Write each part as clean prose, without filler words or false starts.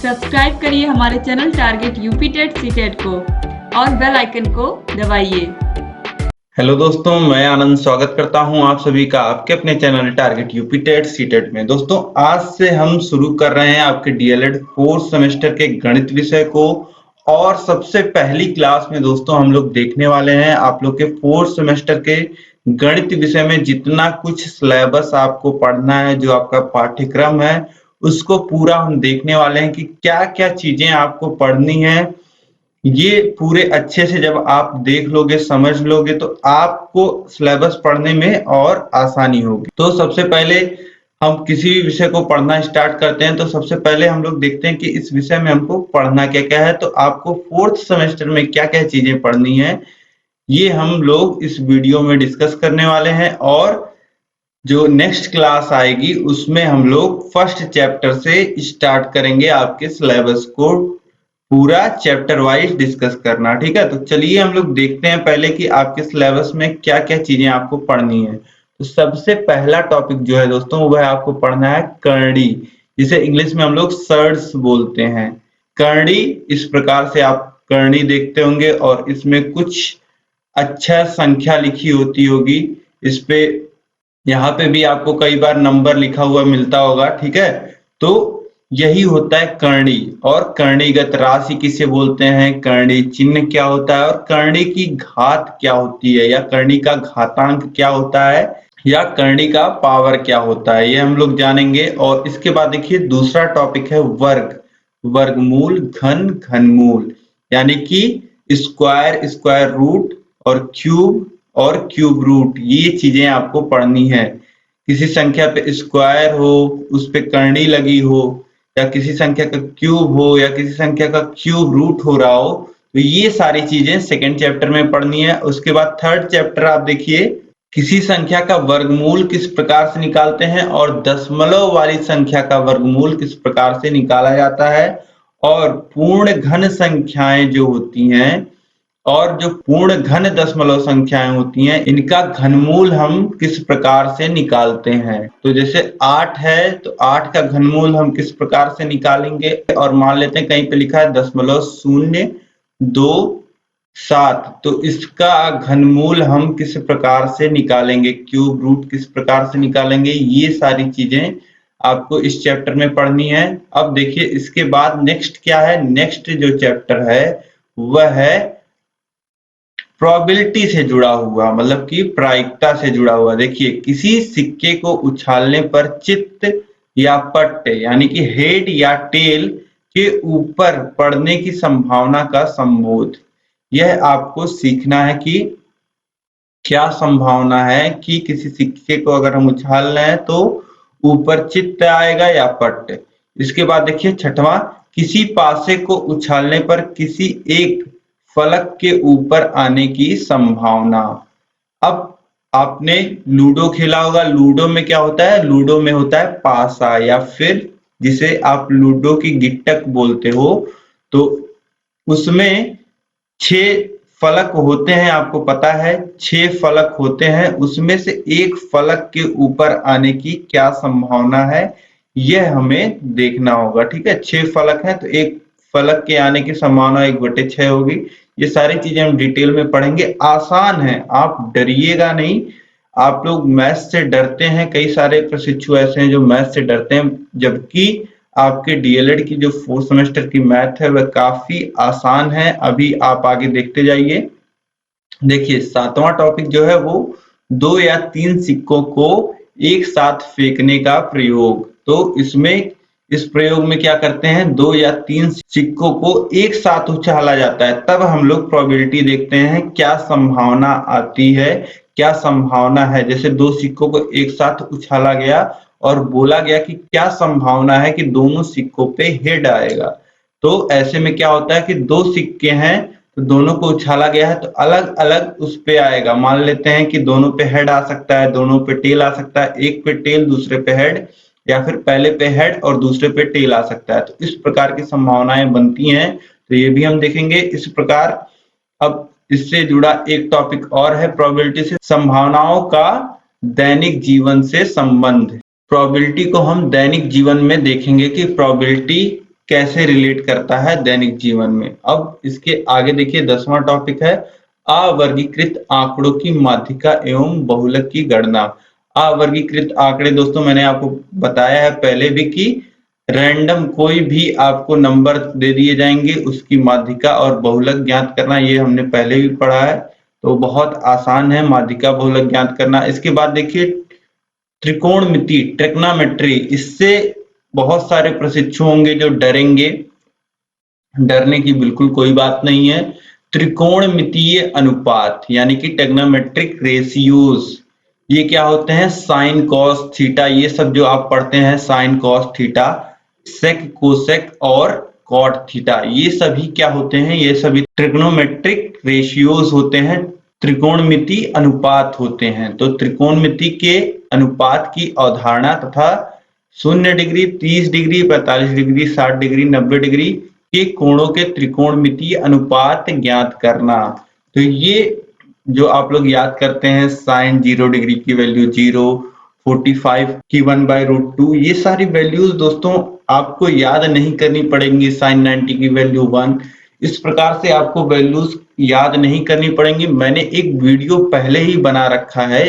Subscribe करिए हमारे channel target UP TET CTET को और बेल आइकन को दबाइए। हेलो दोस्तों, मैं आनंद स्वागत करता हूं आप सभी का आपके अपने channel target UP TET CTET में। दोस्तों, आज से हम शुरू कर रहे हैं आपके डीएलएड 4th सेमेस्टर के गणित विषय को। और सबसे पहली क्लास में दोस्तों हम लोग देखने वाले हैं आप लोग के 4th सेमेस्टर के गणित विषय में जितना कुछ सिलेबस आपको पढ़ना है, जो आपका पाठ्यक्रम है, उसको पूरा हम देखने वाले हैं कि क्या क्या चीजें आपको पढ़नी है। ये पूरे अच्छे से जब आप देख लोगे, समझ लोगे, तो आपको सिलेबस पढ़ने में और आसानी होगी। तो सबसे पहले हम किसी भी विषय को पढ़ना स्टार्ट करते हैं तो सबसे पहले हम लोग देखते हैं कि इस विषय में हमको पढ़ना क्या क्या है। तो आपको 4th सेमेस्टर में क्या क्या चीजें पढ़नी है, ये हम लोग इस वीडियो में डिस्कस करने वाले हैं। और जो नेक्स्ट क्लास आएगी उसमें हम लोग फर्स्ट चैप्टर से स्टार्ट करेंगे आपके सिलेबस को पूरा चैप्टर वाइज डिस्कस करना। ठीक है, तो चलिए हम लोग देखते हैं पहले कि आपके सिलेबस में क्या क्या चीजें आपको पढ़नी है। तो सबसे पहला टॉपिक जो है दोस्तों, वह आपको पढ़ना है करणी, जिसे इंग्लिश में हम लोग सर्ड्स बोलते हैं। करणी, इस प्रकार से आप करणी देखते होंगे और इसमें कुछ अच्छा संख्या लिखी होती होगी। इस पे यहाँ पे भी आपको कई बार नंबर लिखा हुआ मिलता होगा। ठीक है, तो यही होता है करणी। और करणीगत राशि किसे बोलते हैं, करणी चिन्ह क्या होता है, और करणी की घात क्या होती है, या करणी का घातांक क्या होता है, या करणी का पावर क्या होता है, ये हम लोग जानेंगे। और इसके बाद देखिए दूसरा टॉपिक है वर्ग, वर्गमूल, घन, घनमूल, यानी कि स्क्वायर, स्क्वायर रूट, और क्यूब रूट, ये चीजें आपको पढ़नी है। किसी संख्या पे स्क्वायर हो, उस पे करणी लगी हो, या किसी संख्या का क्यूब हो, या किसी संख्या का क्यूब रूट हो रहा हो, तो ये सारी चीजें सेकंड चैप्टर में पढ़नी है। उसके बाद थर्ड चैप्टर आप देखिए, किसी संख्या का वर्गमूल किस प्रकार से निकालते हैं, और दशमलव वाली संख्या का वर्गमूल किस प्रकार से निकाला जाता है, और पूर्ण घन संख्याएं जो होती हैं और जो पूर्ण घन दशमलव संख्याएं होती हैं, इनका घनमूल हम किस प्रकार से निकालते हैं। तो जैसे 8 है तो 8 का घनमूल हम किस प्रकार से निकालेंगे, और मान लेते हैं कहीं पे लिखा है 0.027, तो इसका घनमूल हम किस प्रकार से निकालेंगे, क्यूब रूट किस प्रकार से निकालेंगे, ये सारी चीजें आपको इस चैप्टर में पढ़नी है। अब देखिए इसके बाद नेक्स्ट क्या है, नेक्स्ट जो चैप्टर है वह है प्रोबेबिलिटी से जुड़ा हुआ, मतलब कि प्रायिकता से जुड़ा हुआ। देखिए, किसी सिक्के को उछालने पर चित्त या पट्ट, यानी कि हेड या टेल के ऊपर पड़ने की संभावना का संबोध, यह आपको सीखना है कि क्या संभावना है कि किसी सिक्के को अगर हम उछाल रहे हैं तो ऊपर चित्त आएगा या पट्ट। इसके बाद देखिए छठवां, किसी पासे को उछालने पर किसी एक फलक के ऊपर आने की संभावना। अब आपने लूडो खेला होगा, लूडो में क्या होता है, लूडो में होता है पासा, या फिर जिसे आप लूडो की गिट्टक बोलते हो, तो उसमें 6 फलक होते हैं, आपको पता है 6 फलक होते हैं, उसमें से एक फलक के ऊपर आने की क्या संभावना है, यह हमें देखना होगा। ठीक है, 6 फलक हैं तो एक फलक के आने की संभावना 1/6 होगी। ये सारी चीजें हम डिटेल में पढ़ेंगे, आसान है, आप डरिएगा नहीं। आप लोग मैथ से डरते हैं, कई सारे प्रशिक्षु ऐसे हैं जो मैथ से डरते हैं, जबकि आपके डीएलएड की जो 4th सेमेस्टर की मैथ है वह काफी आसान है। अभी आप आगे देखते जाइए। देखिए 7वां टॉपिक जो है वो 2 या 3 सिक्कों को एक साथ फेंकने का प्रयोग। तो इसमें इस प्रयोग में क्या करते हैं, 2 या 3 सिक्कों को एक साथ उछाला जाता है, तब हम लोग प्रोबेबिलिटी देखते हैं क्या संभावना आती है, क्या संभावना है। जैसे 2 सिक्कों को एक साथ उछाला गया और बोला गया कि क्या संभावना है कि दोनों सिक्कों पे हेड आएगा। तो ऐसे में क्या होता है कि 2 सिक्के हैं तो दोनों को उछाला गया है तो अलग अलग उस पे आएगा। मान लेते हैं कि दोनों पे हेड आ सकता है, दोनों पे टेल आ सकता है, एक पे टेल दूसरे पे हेड, या फिर पहले पे हेड और दूसरे पे टेल आ सकता है। तो इस प्रकार की संभावनाएं बनती हैं, तो ये भी हम देखेंगे इस प्रकार। अब इससे जुड़ा एक टॉपिक और है प्रोबेबिलिटी से, संभावनाओं का दैनिक जीवन से संबंध। प्रोबेबिलिटी को हम दैनिक जीवन में देखेंगे कि प्रोबेबिलिटी कैसे रिलेट करता है दैनिक जीवन में। अब इसके आगे देखिए 10वां टॉपिक है अवर्गीकृत आंकड़ों की माध्यिका एवं बहुलक की गणना। अवर्गीकृत आंकड़े दोस्तों मैंने आपको बताया है पहले भी कि रैंडम कोई भी आपको नंबर दे दिए जाएंगे, उसकी माध्यिका और बहुलक ज्ञात करना, ये हमने पहले भी पढ़ा है, तो बहुत आसान है माध्यिका बहुलक ज्ञात करना। इसके बाद देखिए त्रिकोणमिति ट्रिग्नोमेट्री, इससे बहुत सारे प्रशिक्षु होंगे जो डरेंगे, डरने की बिल्कुल कोई बात नहीं है। त्रिकोणमितीय अनुपात यानी कि ट्रिग्नोमेट्रिक रेशियोज, ये क्या होते हैं, साइन कॉस थीटा, ये सब जो आप पढ़ते हैं sine cos theta, sec cosec और कॉट थीटा, ये सभी क्या होते हैं, ये सभी ट्रिग्नोमेट्रिक रेशियोज होते हैं, त्रिकोणमिति अनुपात होते हैं। तो त्रिकोणमिति के अनुपात की अवधारणा तथा 0 degree, 30 degree, 45 degree, 60 degree, 90 degree के कोणों के त्रिकोणमितीय अनुपात ज्ञात करना। तो ये जो आप लोग याद करते हैं साइन 0 डिग्री की वैल्यू 0, 45 की 1/√2, ये सारी वैल्यूज दोस्तों आपको याद नहीं करनी पड़ेंगी। साइन 90 की वैल्यू 1, इस प्रकार से आपको वैल्यूज याद नहीं करनी पड़ेंगी। मैंने एक वीडियो पहले ही बना रखा है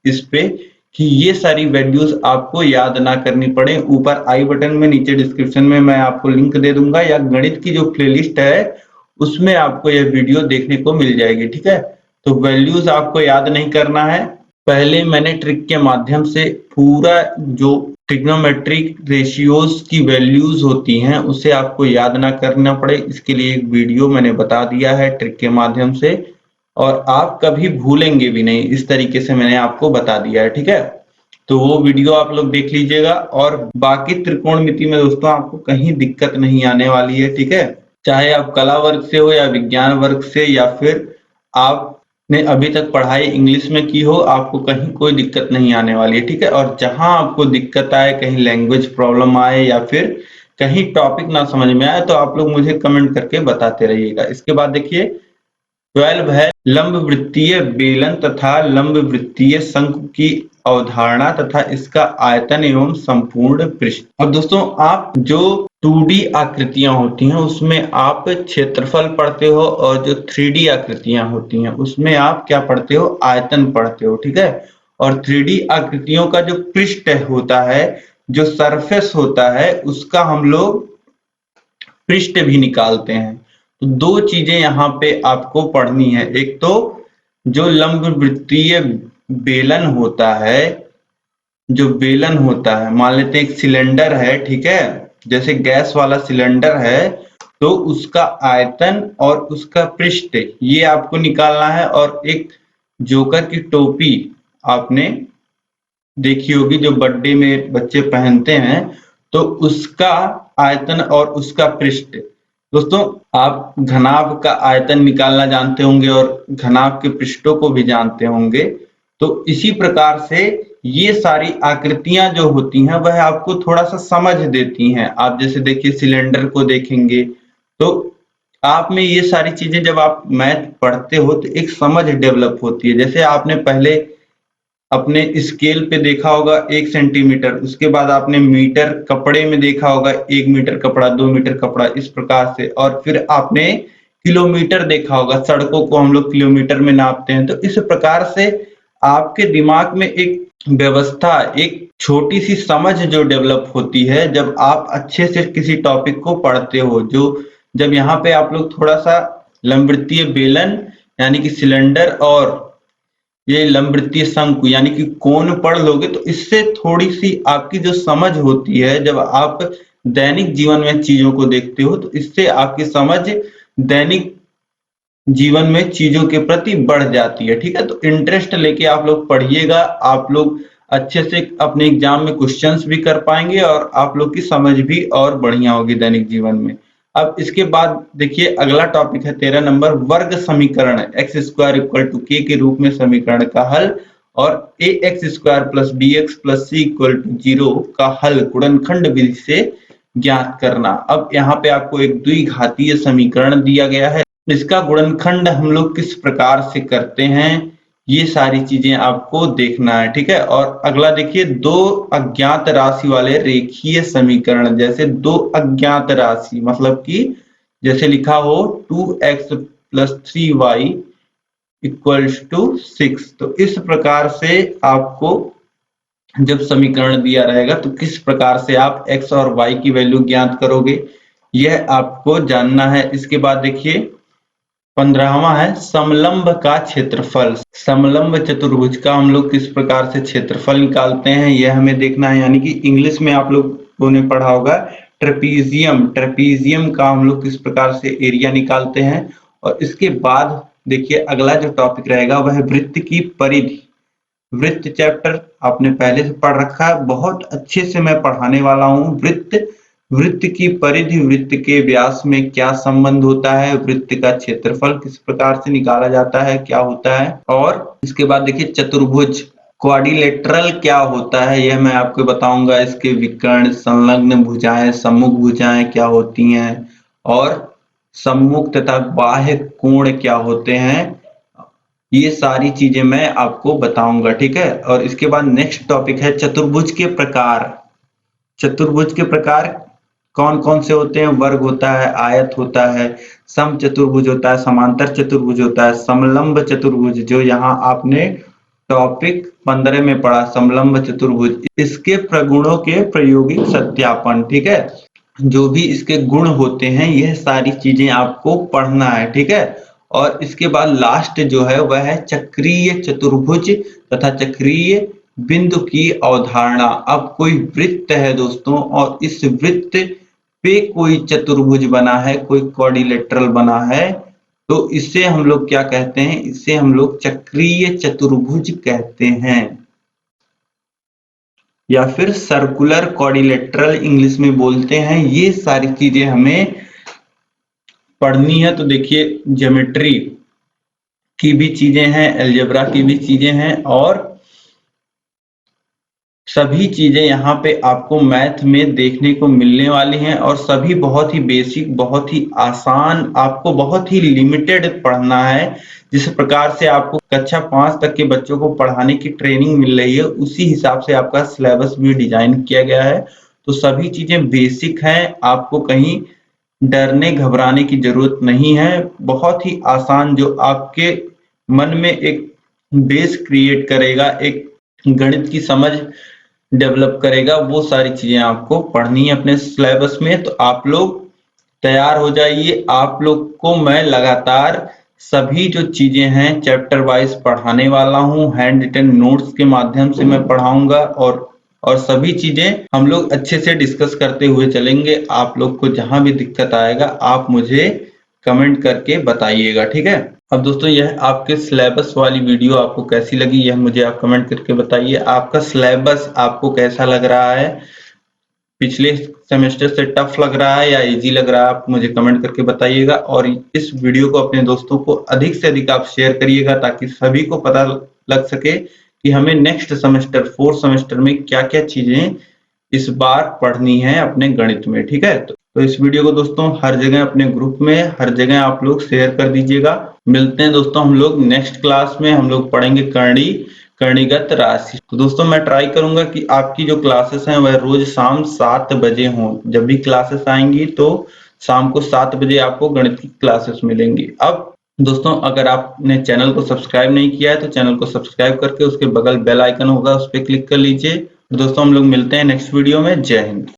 इस पे कि ये सारी वैल्यूज आपको याद ना करनी पड़े। ऊपर आई बटन में, नीचे डिस्क्रिप्शन में मैं आपको लिंक दे दूंगा, या गणित की जो प्लेलिस्ट है उसमें आपको यह वीडियो देखने को मिल जाएगी, ठीक है। तो वैल्यूज आपको याद नहीं करना है, पहले मैंने ट्रिक के माध्यम से पूरा जो ट्रिग्नोमेट्रिक रेशियोज की वैल्यूज होती हैं उसे आपको याद ना करना पड़े, इसके लिए एक वीडियो मैंने बता दिया है ट्रिक के माध्यम से, और आप कभी भूलेंगे भी नहीं, इस तरीके से मैंने आपको बता दिया है, ठीक है। तो वो वीडियो आप लोग देख लीजिएगा। और बाकी त्रिकोणमिति में दोस्तों आपको कहीं दिक्कत नहीं आने वाली है, ठीक है। चाहे आप कला वर्ग से हो या विज्ञान वर्ग से, या फिर आपने अभी तक पढ़ाई इंग्लिश में की हो, आपको कहीं कोई दिक्कत नहीं आने वाली है, ठीक है। और जहां आपको दिक्कत आए, कहीं लैंग्वेज प्रॉब्लम आए या फिर कहीं टॉपिक ना समझ में आए, तो आप लोग मुझे कमेंट करके बताते रहिएगा। इसके बाद देखिए 12 है लंब वृत्तीय बेलन तथा लंब वृत्तीय शंकु की अवधारणा तथा इसका आयतन एवं संपूर्ण पृष्ठ। अब दोस्तों आप जो 2D आकृतियां होती हैं उसमें आप क्षेत्रफल पढ़ते हो, और जो 3D आकृतियां होती हैं उसमें आप क्या पढ़ते हो, आयतन पढ़ते हो, ठीक है। और 3D आकृतियों का जो पृष्ठ होता है, जो सरफेस होता है, उसका हम लोग पृष्ठ भी निकालते हैं। तो दो चीजें यहाँ पे आपको पढ़नी है, एक तो जो लंब वृत्तीय बेलन होता है, जो बेलन होता है, मान लेते हैं एक सिलेंडर है, ठीक है, जैसे गैस वाला सिलेंडर है, तो उसका आयतन और उसका पृष्ठ ये आपको निकालना है। और एक जोकर की टोपी आपने देखी होगी जो बर्थडे में बच्चे पहनते हैं, तो उसका आयतन और उसका पृष्ठ। दोस्तों आप घनाभ का आयतन निकालना जानते होंगे और घनाभ के पृष्ठों को भी जानते होंगे। तो इसी प्रकार से ये सारी आकृतियां जो होती हैं वह आपको थोड़ा सा समझ देती हैं। आप जैसे देखिए सिलेंडर को देखेंगे तो आप में ये सारी चीजें जब आप मैथ पढ़ते हो तो एक समझ डेवलप होती है। जैसे आपने पहले अपने स्केल पे देखा होगा 1 सेंटीमीटर, उसके बाद आपने मीटर कपड़े में देखा होगा 1 मीटर कपड़ा, 2 मीटर कपड़ा, इस प्रकार से, और फिर आपने किलोमीटर देखा होगा, सड़कों को हम लोग किलोमीटर में नापते हैं। तो इस प्रकार से आपके दिमाग में एक व्यवस्था, एक छोटी सी समझ जो डेवलप होती है जब आप अच्छे से किसी टॉपिक को पढ़ते हो। जो जब यहाँ पे आप लोग थोड़ा सा लंबवृत्तीय बेलन यानी कि सिलेंडर और ये लंबवृत्तीय शंकु यानी कि कोण पढ़ लोगे तो इससे थोड़ी सी आपकी जो समझ होती है, जब आप दैनिक जीवन में चीजों को देखते हो तो इससे आपकी समझ दैनिक जीवन में चीजों के प्रति बढ़ जाती है, ठीक है। तो इंटरेस्ट लेके आप लोग पढ़िएगा, आप लोग अच्छे से अपने एग्जाम में क्वेश्चंस भी कर पाएंगे और आप लोग की समझ भी और बढ़िया होगी दैनिक जीवन में। अब इसके बाद देखिए अगला टॉपिक है 13 नंबर, वर्ग समीकरण x² = k के रूप में समीकरण का हल और ax² + bx + c = 0 का हल गुणनखंड विधि से ज्ञात करना। अब यहाँ पे आपको एक द्विघातीय समीकरण दिया गया है, इसका गुणनखंड हम लोग किस प्रकार से करते हैं ये सारी चीजें आपको देखना है, ठीक है। और अगला देखिए, दो अज्ञात राशि वाले रेखीय समीकरण। जैसे दो अज्ञात राशि मतलब कि जैसे लिखा हो 2x + 3y = 6, तो इस प्रकार से आपको जब समीकरण दिया रहेगा तो किस प्रकार से आप x और y की वैल्यू ज्ञात करोगे, यह आपको जानना है। इसके बाद देखिए 15वां है समलंब का क्षेत्रफल। समलंब चतुर्भुज का हम लोग किस प्रकार से क्षेत्रफल निकालते हैं, यह हमें देखना है। यानी कि इंग्लिश में आप लोगों ने पढ़ा होगा ट्रेपीजियम। ट्रेपीजियम का हम लोग किस प्रकार से एरिया निकालते हैं। और इसके बाद देखिए अगला जो टॉपिक रहेगा वह है वृत्त की परिधि। वृत्त चैप्टर आपने पहले से पढ़ रखा है, बहुत अच्छे से मैं पढ़ाने वाला हूँ। वृत्त की परिधि, वृत्त के व्यास में क्या संबंध होता है, वृत्त का क्षेत्रफल किस प्रकार से निकाला जाता है, क्या होता है। और इसके बाद देखिए चतुर्भुज क्वाड्रिलेटरल क्या होता है, यह मैं आपको बताऊंगा। इसके विकर्ण, संलग्न भुजाएं, सम्मुख भुजाएं क्या होती हैं, और सम्मुख तथा बाह्य कोण क्या होते हैं, ये सारी चीजें मैं आपको बताऊंगा, ठीक है। और इसके बाद नेक्स्ट टॉपिक है चतुर्भुज के प्रकार। चतुर्भुज के प्रकार कौन कौन से होते हैं, वर्ग होता है, आयत होता है, समचतुर्भुज होता है, समांतर चतुर्भुज होता है, समलंब चतुर्भुज जो यहाँ आपने टॉपिक 15 में पढ़ा, समलंब चतुर्भुज। इसके प्रगुणों के प्रायोगिक सत्यापन, ठीक है। जो भी इसके गुण होते हैं यह सारी चीजें आपको पढ़ना है, ठीक है। और इसके बाद लास्ट जो है वह है चक्रीय चतुर्भुज तथा चक्रीय बिंदु की अवधारणा। अब कोई वृत्त है दोस्तों, और इस वृत्त पे कोई चतुर्भुज बना है, कोई क्वाड्रिलेटरल बना है, तो इसे हम लोग क्या कहते हैं, इसे हम लोग चक्रीय चतुर्भुज कहते हैं, या फिर सर्कुलर क्वाड्रिलेटरल इंग्लिश में बोलते हैं। ये सारी चीजें हमें पढ़नी है। तो देखिए ज्योमेट्री की भी चीजें हैं, अलजेब्रा की भी चीजें हैं, और सभी चीजें यहाँ पे आपको मैथ में देखने को मिलने वाली हैं। और सभी बहुत ही बेसिक, बहुत ही आसान, आपको बहुत ही लिमिटेड पढ़ना है। जिस प्रकार से आपको कक्षा 5 तक के बच्चों को पढ़ाने की ट्रेनिंग मिल रही है, उसी हिसाब से आपका सिलेबस भी डिजाइन किया गया है। तो सभी चीजें बेसिक हैं, आपको कहीं डरने घबराने की जरूरत नहीं है। बहुत ही आसान, जो आपके मन में एक बेस क्रिएट करेगा, एक गणित की समझ डेवलप करेगा, वो सारी चीजें आपको पढ़नी है अपने सिलेबस में। तो आप लोग तैयार हो जाइए। आप लोग को मैं लगातार सभी जो चीजें हैं चैप्टर वाइज पढ़ाने वाला हूँ। हैंड रिटन नोट्स के माध्यम से मैं पढ़ाऊंगा, और सभी चीजें हम लोग अच्छे से डिस्कस करते हुए चलेंगे। आप लोग को जहां भी दिक्कत आएगा आप मुझे कमेंट करके बताइएगा, ठीक है। अब दोस्तों यह आपके सिलेबस वाली वीडियो आपको कैसी लगी, यह मुझे आप कमेंट करके बताइए। आपका सिलेबस आपको कैसा लग रहा है, पिछले सेमेस्टर से टफ लग रहा है या इजी लग रहा है, आप मुझे कमेंट करके बताइएगा। और इस वीडियो को अपने दोस्तों को अधिक से अधिक आप शेयर करिएगा, ताकि सभी को पता लग सके कि हमें नेक्स्ट सेमेस्टर 4th सेमेस्टर में क्या क्या चीजें इस बार पढ़नी है अपने गणित में, ठीक है। तो इस वीडियो को दोस्तों हर जगह अपने ग्रुप में, हर जगह आप लोग शेयर कर दीजिएगा। मिलते हैं दोस्तों हम लोग नेक्स्ट क्लास में। हम लोग पढ़ेंगे करणीगत राशि। तो दोस्तों मैं ट्राई करूंगा कि आपकी जो क्लासेस हैं वह रोज शाम 7 बजे हों। जब भी क्लासेस आएंगी तो शाम को 7 बजे आपको गणित की क्लासेस मिलेंगी। अब दोस्तों अगर आपने चैनल को सब्सक्राइब नहीं किया है तो चैनल को सब्सक्राइब करके उसके बगल बेल आइकन होगा, उस पर क्लिक कर लीजिए। दोस्तों हम लोग मिलते हैं नेक्स्ट वीडियो में। जय हिंद।